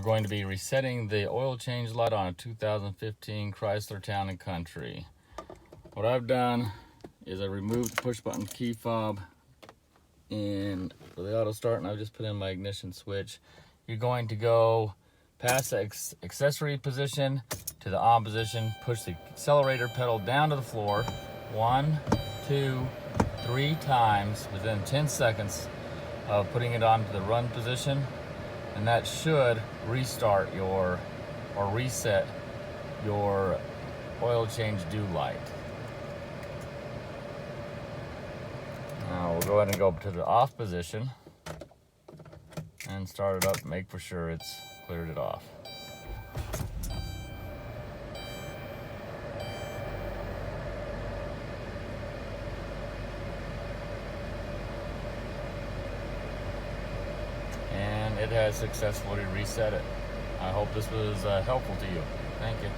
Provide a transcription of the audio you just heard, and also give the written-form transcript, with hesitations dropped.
going to be resetting the oil change light on a 2015 Chrysler Town and Country. What I've done is I removed the push button key fob for the auto start, and I've just put in my ignition switch. You're going to go past the accessory position to the on position, push the accelerator pedal down to the floor 1, 2, 3 times within 10 seconds of putting it onto the run position, and that should restart or reset your oil change do light. Now we'll go ahead and go up to the off position and start it up, make for sure it's cleared it off. And it has successfully reset it. I hope this was helpful to you. Thank you.